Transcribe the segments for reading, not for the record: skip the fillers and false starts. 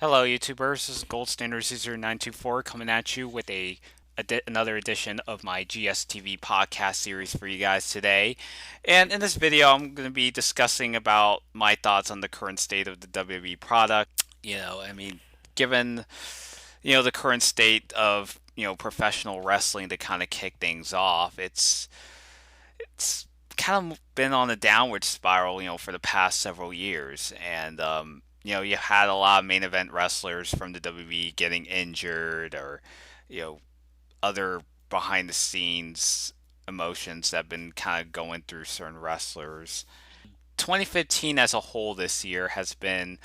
Hello, YouTubers. This is Gold Standard 924 coming at you with another edition of my GSTV podcast series for you guys today. And in this video, I'm going to be discussing about my thoughts on the current state of the WWE product. Given the current state of professional wrestling to kind of kick things off, it's kind of been on a downward spiral, for the past several years. And, you had a lot of main event wrestlers from the WWE getting injured or, you know, other behind the scenes emotions that have been kind of going through certain wrestlers. 2015 as a whole this year has been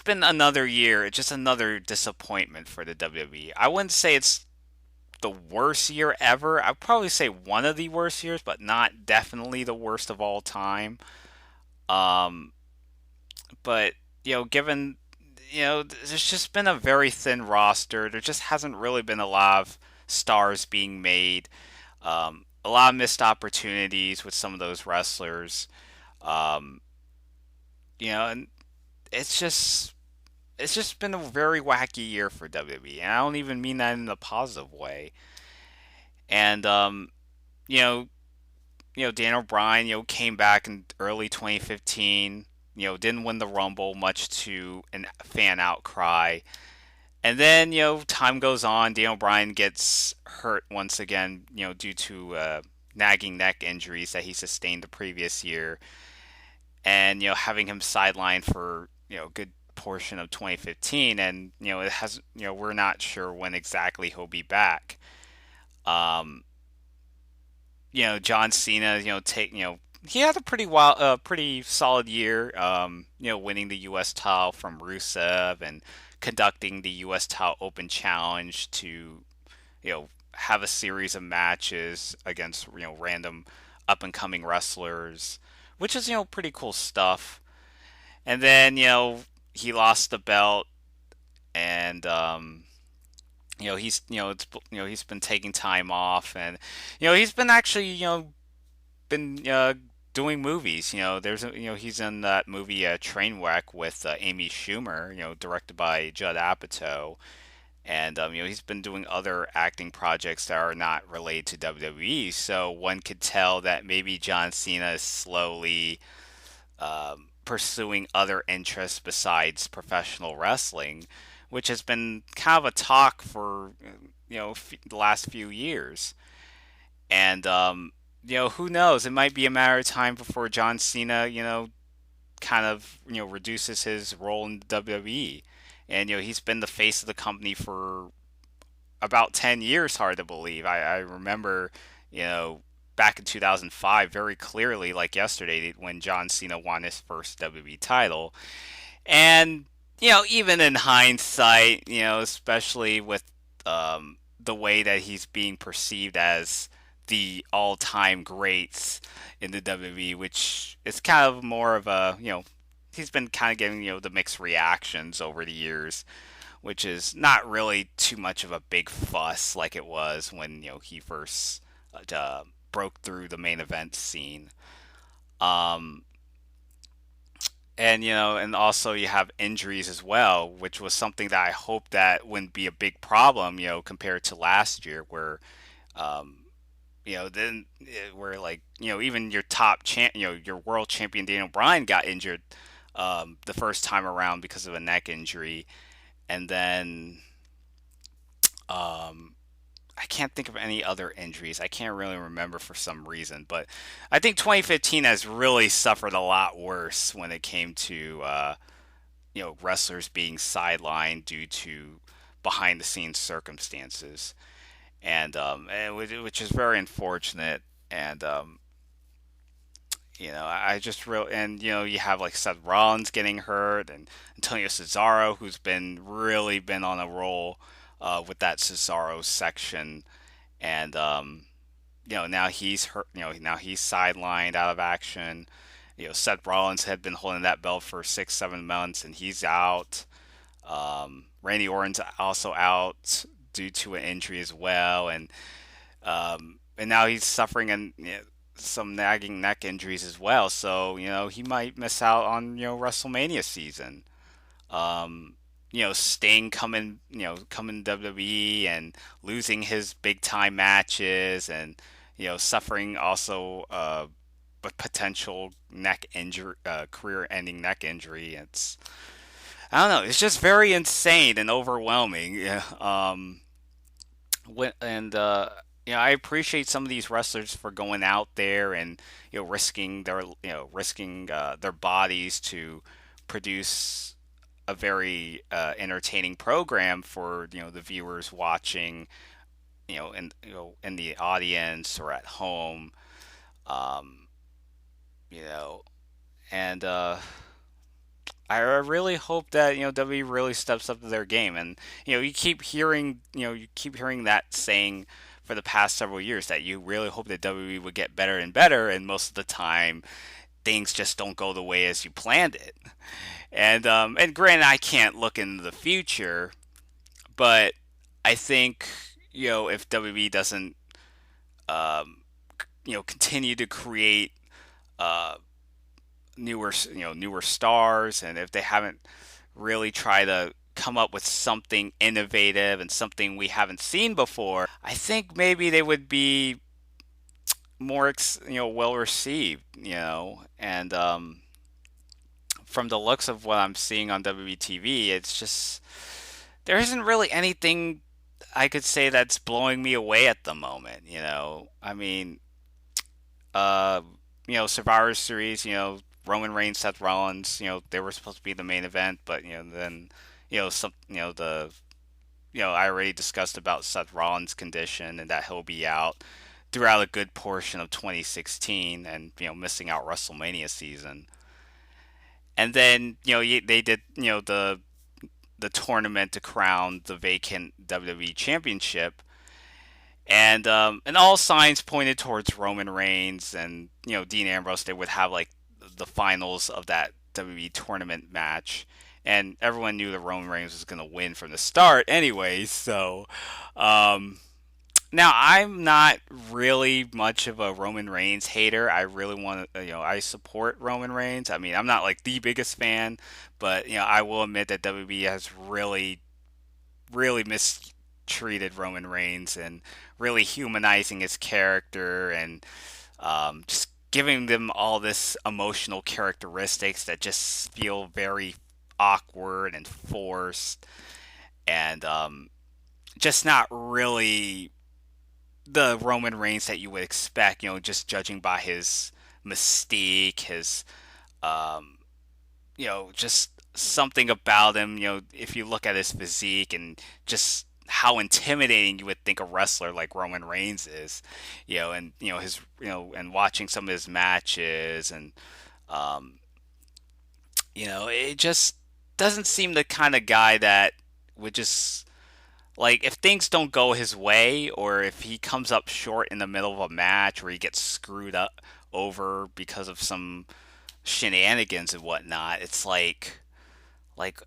another year, just another disappointment for the WWE. I wouldn't say it's the worst year ever. I'd probably say one of the worst years, but not definitely the worst of all time. Um, but given there's just been a very thin roster. There just hasn't really been a lot of stars being made. A lot of missed opportunities with some of those wrestlers. Um, and it's just it's just been a very wacky year for WWE, and I don't even mean that in a positive way. And you know, Dan O'Brien, came back in early 2015. Didn't win the Rumble, much to a fan outcry. And then, time goes on. Dan O'Brien gets hurt once again, due to nagging neck injuries that he sustained the previous year. And, having him sidelined for, a good portion of 2015. And, it has, we're not sure when exactly he'll be back. Um, John Cena, he had a pretty solid year. Winning the U.S. title from Rusev and conducting the U.S. title Open Challenge to, have a series of matches against random up and coming wrestlers, which is pretty cool stuff. And then he lost the belt, and he's he's been taking time off, and he's been actually been doing movies. He's in that movie Trainwreck with Amy Schumer, directed by Judd Apatow, and he's been doing other acting projects that are not related to WWE. So one could tell that maybe John Cena is slowly pursuing other interests besides professional wrestling, which has been kind of a talk for the last few years. And who knows? It might be a matter of time before John Cena, kind of reduces his role in WWE. And he's been the face of the company for about 10 years. Hard to believe. I remember back in 2005 very clearly, like yesterday, when John Cena won his first WWE title. And even in hindsight, especially with the way that he's being perceived as the all-time greats in the WWE, which is kind of more of a, he's been kind of getting, the mixed reactions over the years, which is not really too much of a big fuss like it was when, he first broke through the main event scene. Um, and also you have injuries as well, which was something that I hope that wouldn't be a big problem, compared to last year, where um, then where like even your top champ, your world champion Daniel Bryan got injured the first time around because of a neck injury, and then um, I can't think of any other injuries. I can't really remember for some reason, but I think 2015 has really suffered a lot worse when it came to wrestlers being sidelined due to behind the scenes circumstances, which is very unfortunate. And I just really, and you have like Seth Rollins getting hurt, and Antonio Cesaro, who's been on a roll with that Cesaro section, and now he's hurt. Now he's sidelined out of action. Seth Rollins had been holding that belt for 6 7 months, and he's out. Randy Orton's also out due to an injury as well, and now he's suffering some nagging neck injuries as well. So he might miss out on WrestleMania season. Um, Sting coming to WWE and losing his big time matches, and suffering also a potential neck injury, career-ending neck injury. I don't know. It's just very insane and overwhelming. Yeah. And I appreciate some of these wrestlers for going out there and risking their bodies to produce a very entertaining program for the viewers watching, in the audience or at home. Um, you know, and I really hope that WWE really steps up to their game. And you keep hearing that saying for the past several years that you really hope that WWE would get better and better, and most of the time things just don't go the way as you planned it. And granted, I can't look into the future, but I think if WWE doesn't um, continue to create uh, newer stars, and if they haven't really tried to come up with something innovative and something we haven't seen before, I think maybe they would be more well received. And from the looks of what I'm seeing on WBTV, it's just there isn't really anything I could say that's blowing me away at the moment. I mean, uh, Survivor Series, Roman Reigns, Seth Rollins, they were supposed to be the main event, but then, some, I already discussed about Seth Rollins' condition and that he'll be out throughout a good portion of 2016 and, missing out WrestleMania season. And then, they did, the tournament to crown the vacant WWE Championship, and all signs pointed towards Roman Reigns and Dean Ambrose. They would have like the finals of that WWE tournament match, and everyone knew that Roman Reigns was going to win from the start, anyway. So now I'm not really much of a Roman Reigns hater. I really want to, I support Roman Reigns. I mean, I'm not like the biggest fan, but I will admit that WWE has really mistreated Roman Reigns and really humanizing his character, and just giving them all this emotional characteristics that just feel very awkward and forced, and just not really the Roman Reigns that you would expect, just judging by his mystique, his um, just something about him, if you look at his physique and just how intimidating you would think a wrestler like Roman Reigns is, and his, and watching some of his matches, and um, it just doesn't seem the kind of guy that would just like if things don't go his way, or if he comes up short in the middle of a match, or he gets screwed up over because of some shenanigans and whatnot. Like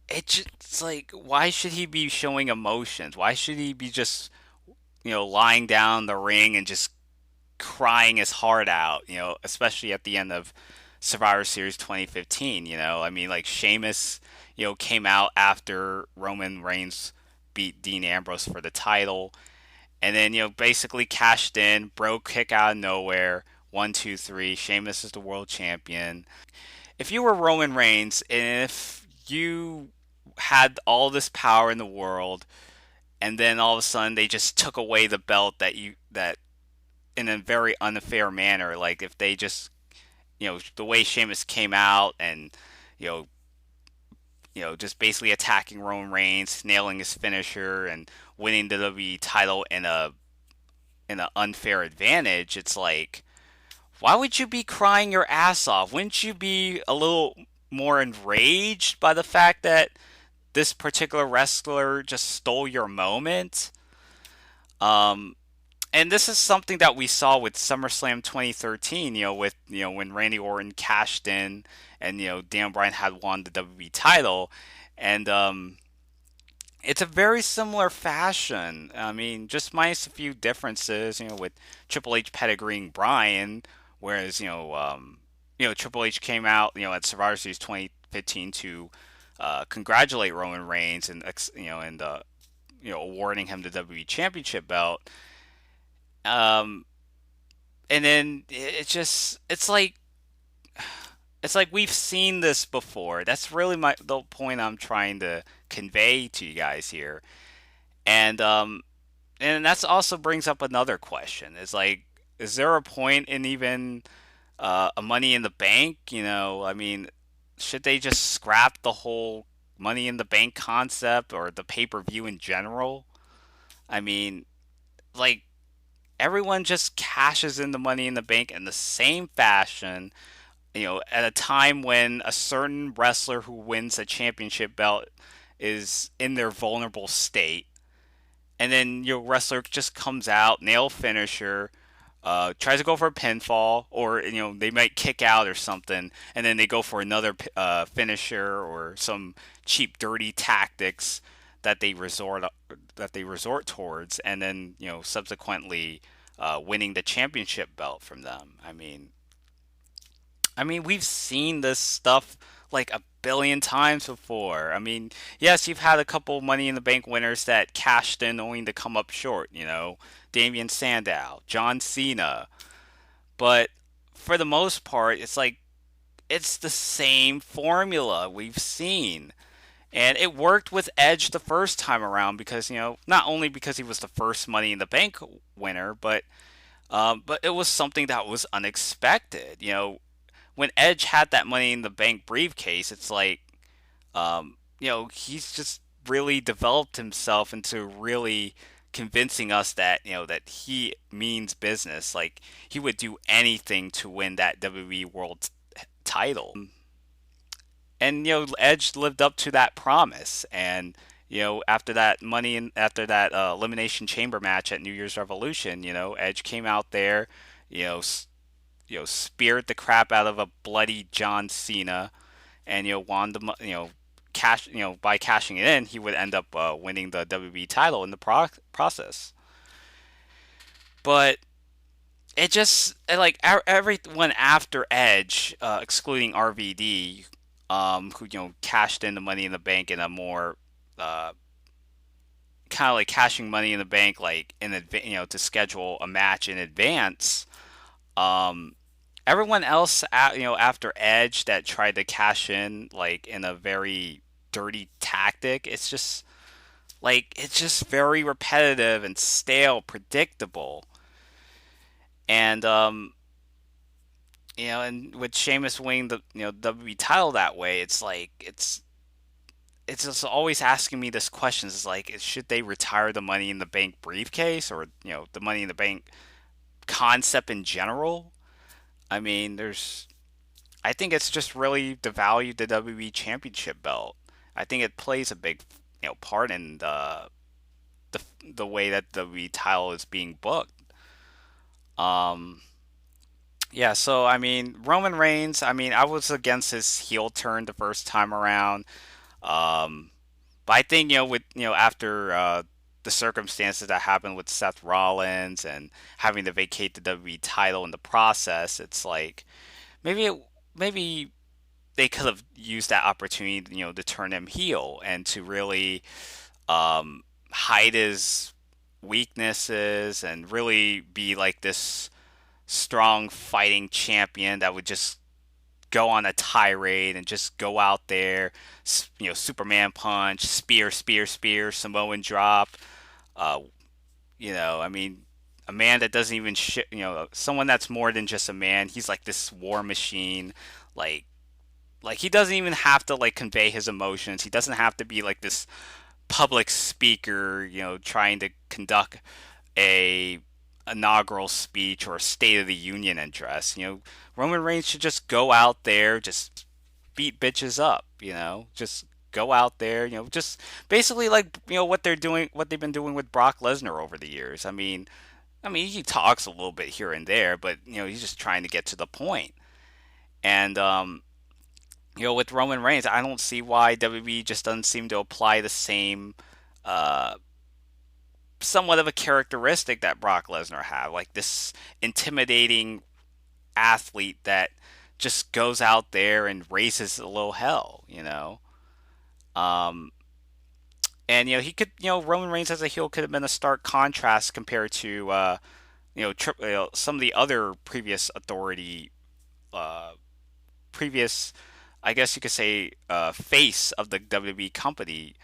it's like, why should he be showing emotions? Why should he be just lying down in the ring and just crying his heart out? Especially at the end of Survivor Series 2015. I mean, like Sheamus, came out after Roman Reigns beat Dean Ambrose for the title, and then basically cashed in, bro kick out of nowhere. 1, 2, 3. Sheamus is the world champion. If you were Roman Reigns, and if you had all this power in the world, and then all of a sudden they just took away the belt that in a very unfair manner, like if they just the way Sheamus came out and you know just basically attacking Roman Reigns, nailing his finisher, and winning the WWE title in an unfair advantage, it's like, why would you be crying your ass off? Wouldn't you be a little more enraged by the fact that this particular wrestler just stole your moment? Um, and this is something that we saw with SummerSlam 2013. With when Randy Orton cashed in, and Dan Bryan had won the WWE title, and it's a very similar fashion. I mean, just minus a few differences. With Triple H pedigreeing Bryan, whereas Triple H came out at Survivor Series 2015 to congratulate Roman Reigns and awarding him the WWE Championship belt. Um, and then it's like we've seen this before. That's really the point I'm trying to convey to you guys here. And that's also brings up another question. It's like, is there a point in even a Money in the Bank? I mean, should they just scrap the whole Money in the Bank concept or the pay per view in general? I mean, like everyone just cashes in the Money in the Bank in the same fashion. At a time when a certain wrestler who wins a championship belt is in their vulnerable state, and then your wrestler just comes out, nail finisher, tries to go for a pinfall, or they might kick out or something, and then they go for another finisher or some cheap, dirty tactics that they resort towards, and then subsequently winning the championship belt from them. I mean, we've seen this stuff like a billion times before. I mean, yes, you've had a couple Money in the Bank winners that cashed in only to come up short, Damian Sandow, John Cena. But for the most part, it's the same formula we've seen. And it worked with Edge the first time around because, not only because he was the first Money in the Bank winner, but it was something that was unexpected. When Edge had that Money in the Bank briefcase, it's like, he's just really developed himself into really convincing us that that he means business. Like he would do anything to win that WWE World title, and Edge lived up to that promise. And after that Elimination Chamber match at New Year's Revolution, Edge came out there, you know, speared the crap out of a bloody John Cena, and won the cash. By cashing it in, he would end up winning the WWE title in the process. But it just like everyone after Edge, excluding RVD, who cashed in the Money in the Bank in a more kind of like cashing Money in the Bank like in to schedule a match in advance. Um, Everyone else, after Edge that tried to cash in like in a very dirty tactic, it's just very repetitive and stale, predictable. And and with Sheamus winning the WWE title that way, it's just always asking me this question. It's like, should they retire the Money in the Bank briefcase or the Money in the Bank concept in general? I mean, I think it's just really devalued the WWE Championship belt. I think it plays a big, part in the way that the WWE title is being booked. Um, yeah. So I mean, Roman Reigns. I mean, I was against his heel turn the first time around. Um, but I think with after the circumstances that happened with Seth Rollins and having to vacate the WWE title in the process, it's like maybe maybe they could have used that opportunity, to turn him heel and to really hide his weaknesses and really be like this strong fighting champion that would just go on a tirade and just go out there, Superman punch, spear, spear, spear, Samoan drop. Uh, I mean, a man that doesn't even someone that's more than just a man. He's like this war machine, like he doesn't even have to like convey his emotions. He doesn't have to be like this public speaker, trying to conduct a inaugural speech or a State of the Union address. Roman Reigns should just go out there, just beat bitches up. Just go out there. Just basically like what they've been doing with Brock Lesnar over the years. I mean, he talks a little bit here and there, but he's just trying to get to the point. And with Roman Reigns, I don't see why WWE just doesn't seem to apply the same uh, somewhat of a characteristic that Brock Lesnar had, like this intimidating athlete that just goes out there and raises a little hell. Um, and he could, Roman Reigns as a heel could have been a stark contrast compared to some of the other uh, previous, I guess you could say, face of the WWE company.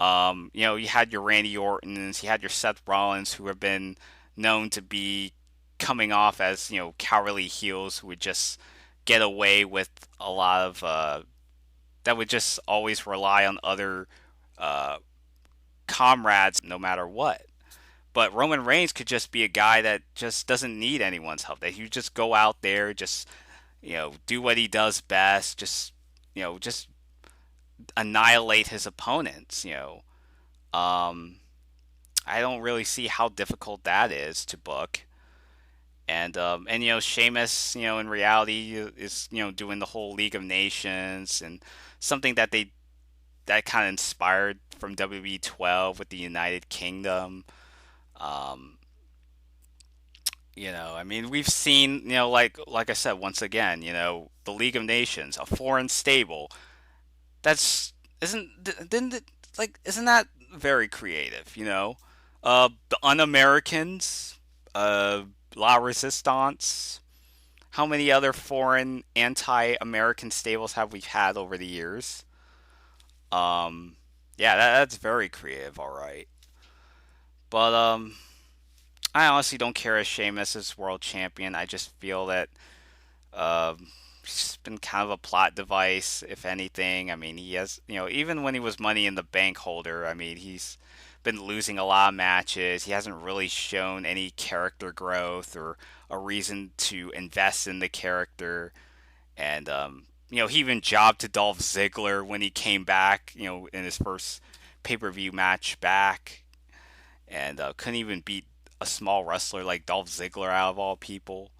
You had your Randy Ortons, you had your Seth Rollins, who have been known to be coming off as cowardly heels who would just get away with a lot of that would just always rely on other uh, comrades no matter what. But Roman Reigns could just be a guy that just doesn't need anyone's help. That he just go out there, just do what he does best, just annihilate his opponents. Um, I don't really see how difficult that is to book. And Sheamus, in reality is doing the whole League of Nations and something that kind of inspired from WWE 12 with the United Kingdom. Um, I mean, we've seen, like I said once again, the League of Nations, a foreign stable. That's didn't it, like isn't that very creative? The Un-Americans, La Resistance. How many other foreign anti-American stables have we had over the years? Um, yeah, that's very creative. All right, but I honestly don't care if Sheamus is world champion. I just feel that it's been kind of a plot device, if anything. I mean, he has, even when he was Money in the Bank holder, I mean, he's been losing a lot of matches. He hasn't really shown any character growth or a reason to invest in the character. And, he even jobbed to Dolph Ziggler when he came back, in his first pay per view match back. And couldn't even beat a small wrestler like Dolph Ziggler out of all people.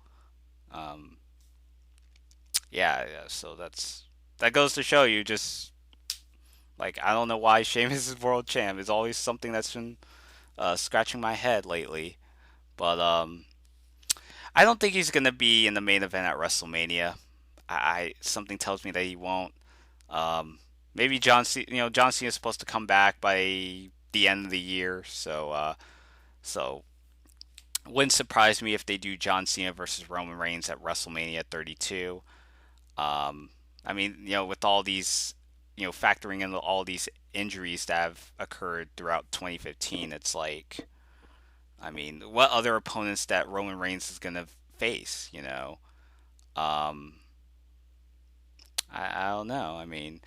Um, yeah, so that goes to show you just like I don't know why Sheamus is world champ. It's always something that's been scratching my head lately. But I don't think he's gonna be in the main event at WrestleMania. Something tells me that he won't. Um, maybe John Cena is supposed to come back by the end of the year, so wouldn't surprise me if they do John Cena versus Roman Reigns at WrestleMania 32. Um, I mean, with all these, factoring in all these injuries that have occurred throughout 2015, it's like, I mean, what other opponents that Roman Reigns is going to face, Um, I don't know. I mean,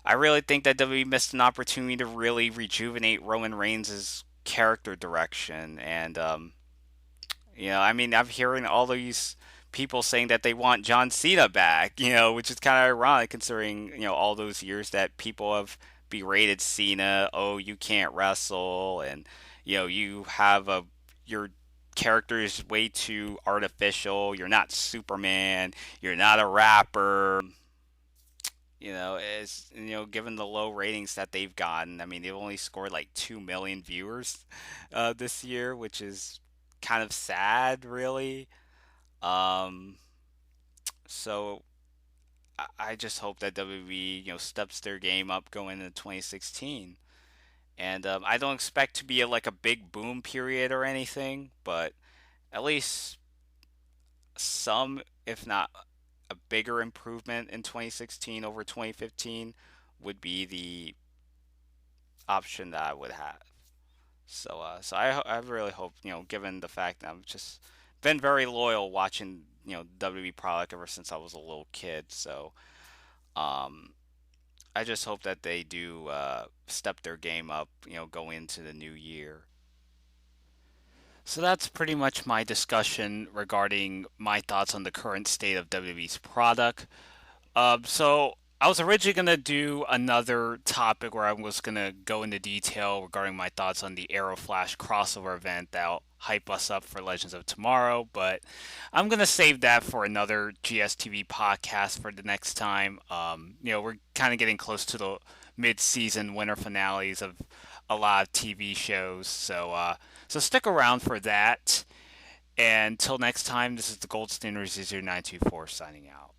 I really think that WWE missed an opportunity to really rejuvenate Roman Reigns' character direction. And, I mean, I'm hearing all these people saying that they want John Cena back, which is kind of ironic considering, all those years that people have berated Cena. Oh, you can't wrestle, and, you have your character is way too artificial. You're not Superman. You're not a rapper. Is given the low ratings that they've gotten. I mean, they've only scored like 2 million viewers this year, which is kind of sad, really. Um, so I just hope that WWE steps their game up going into 2016. And I don't expect to be like a big boom period or anything, but at least some, if not a bigger improvement in 2016 over 2015 would be the option that I would have. So I really hope, given the fact that I've just been very loyal watching, WWE product ever since I was a little kid. So um, I just hope that they do step their game up, going into the new year. So that's pretty much my discussion regarding my thoughts on the current state of WWE's product. So I was originally gonna do another topic where I was gonna go into detail regarding my thoughts on the Arrow Flash crossover event that'll hype us up for Legends of Tomorrow, but I'm gonna save that for another GSTV podcast for the next time. We're kind of getting close to the mid-season winter finales of a lot of TV shows, so stick around for that. And until next time, this is the Gold Standard 0924 signing out.